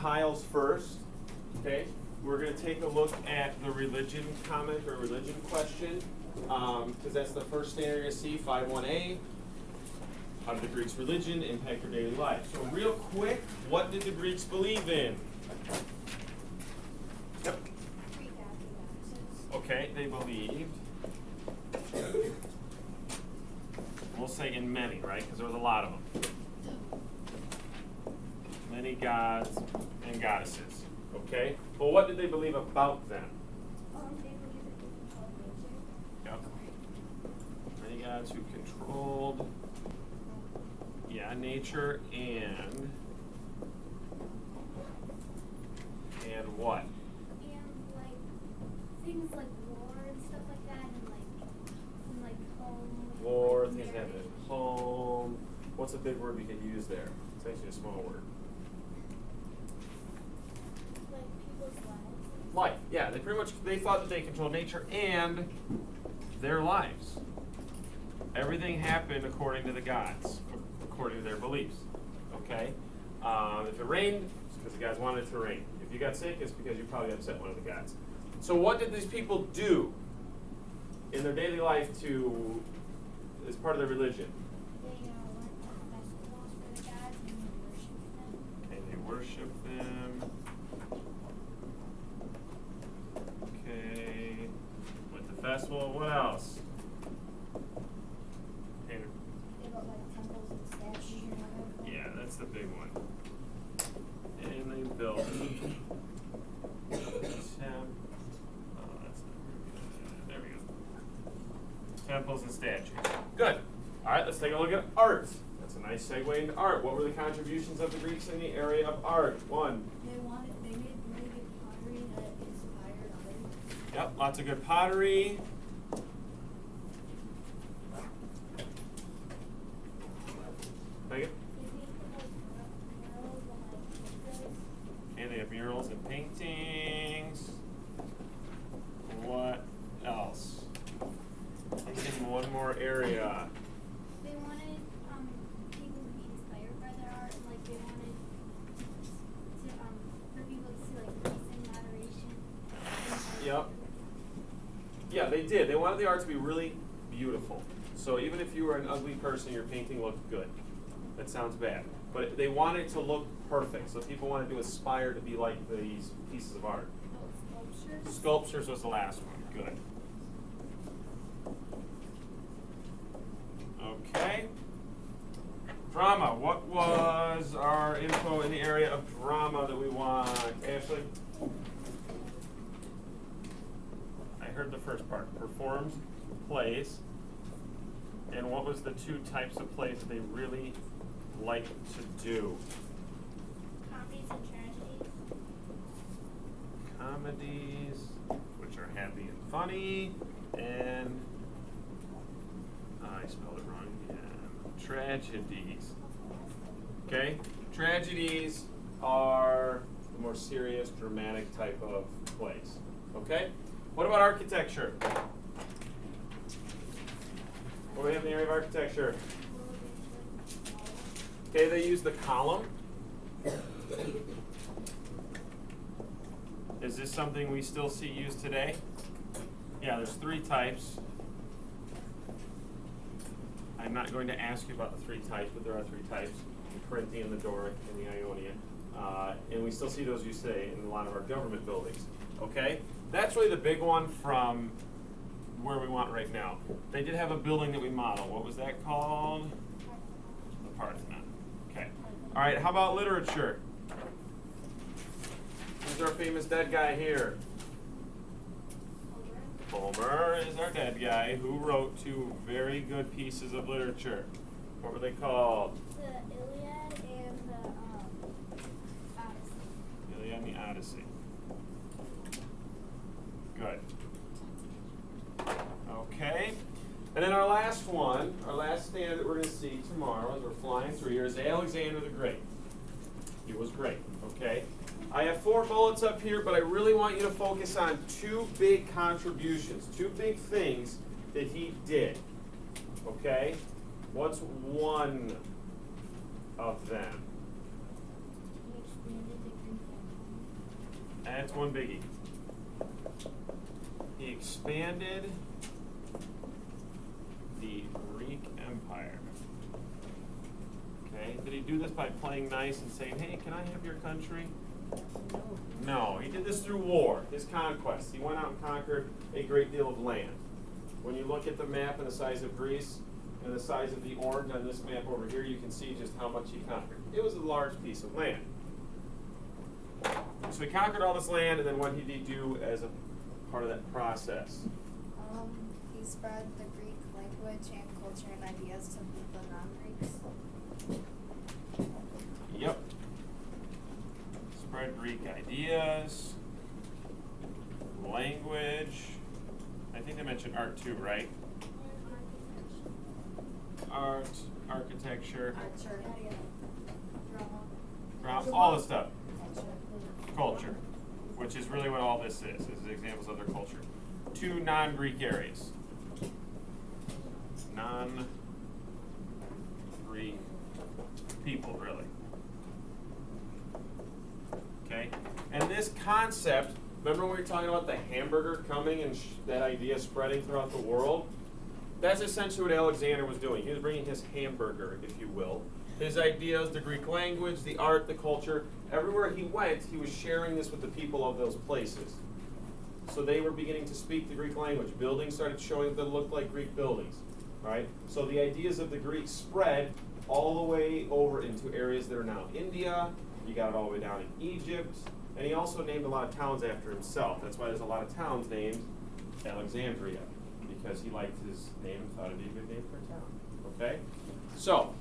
piles first. Okay, we're going to take a look at the religion comment or religion question, because that's the first standard you're going to see, 5.1a. How did the Greeks' religion impact their daily life? So real quick, what did the Greeks believe in? Yep. Okay, they believed. We'll say in many, right? Because there was a lot of them. Many gods and goddesses. Okay? Well, what did they believe about them? They believe that they control nature. Yep. Many gods who controlled, nature and what? And like things like war and stuff like that, and like home. War, like things that happen marriage. at home. What's a big word we could use there? It's actually a small word. Like people's lives. Life, yeah. They thought that they controlled nature and their lives. Everything happened according to the gods, according to their beliefs. Okay? If it rained, it's because the gods wanted it to rain. If you got sick, it's because you probably upset one of the gods. So what did these people do in their daily life as part of their religion? They went to festivals for the gods and they worshipped them. Okay, they worship them. Okay. Went to festival. What else? Tanner. They built like temples and statues and whatever. Yeah, that's the big one. And they built there we go. Temples and statues. Good. All right, let's take a look at art. That's a nice segue into art. What were the contributions of the Greeks in the area of art? One. They made really good pottery that inspired others. Yep, lots of good pottery. Megan? And they have murals and paintings. What else? Think in one more area. They wanted people to be inspired by their art, and like they wanted to for people to see like peace and moderation. Yep. Yeah, they did. They wanted the art to be really beautiful. So even if you were an ugly person, your painting looked good. That sounds bad. But they wanted it to look perfect. So people wanted to aspire to be like these pieces of art. Sculptures. Sculptures was the last one. Good. Okay. Drama. What was our info in the area of drama that we want? Ashley? I heard the first part. Performs plays. And what was the two types of plays that they really liked to do? Comedies and tragedies. Comedies, which are happy and funny, and I spelled it wrong again. Tragedies. Okay? Tragedies are the more serious, dramatic type of plays. Okay? What about architecture? What do we have in the area of architecture? Okay, they use the column. Is this something we still see used today? Yeah, there's three types. I'm not going to ask you about the three types, but there are three types: the Corinthian, the Doric, and the Ionian. And we still see those used today in a lot of our government buildings. Okay? That's really the big one from where we want right now. They did have a building that we modeled. What was that called? The Parthenon. Okay. All right, how about literature? Who's our famous dead guy here? Homer is our dead guy who wrote two very good pieces of literature. What were they called? The Iliad and the Odyssey. Iliad and the Odyssey. Good. Okay. And then our last one, our last standard that we're going to see tomorrow as we're flying through here is Alexander the Great. He was great, okay? I have 4 bullets up here, but I really want you to focus on 2 big contributions, 2 big things that he did, okay? What's one of them? He expanded the Greek That's one biggie. He expanded the Greek Empire. Okay, did he do this by playing nice and saying, hey, can I have your country? No, he did this through war, his conquests. He went out and conquered a great deal of land. When you look at the map and the size of Greece and the size of the orange on this map over here, you can see just how much he conquered. It was a large piece of land. So he conquered all this land, and then what did he do as a part of that process? He spread the Greek language and culture and ideas to the non-Greeks. Yep. Spread Greek ideas, language. I think they mentioned art too, right? Art, architecture, all this stuff. Culture, which is really what all this is examples of their culture. 2 non-Greek areas. Non-Greek people, really. Okay? And this concept, remember when we were talking about the hamburger coming and that idea spreading throughout the world? That's essentially what Alexander was doing. He was bringing his hamburger, if you will. His ideas, the Greek language, the art, the culture. Everywhere he went, he was sharing this with the people of those places. So they were beginning to speak the Greek language. Buildings started showing that looked like Greek buildings, right? So the ideas of the Greeks spread all the way over into areas that are now India. You got it all the way down in Egypt. And he also named a lot of towns after himself. That's why there's a lot of towns named Alexandria, because he liked his name and thought it'd be a good name for a town. Okay? So,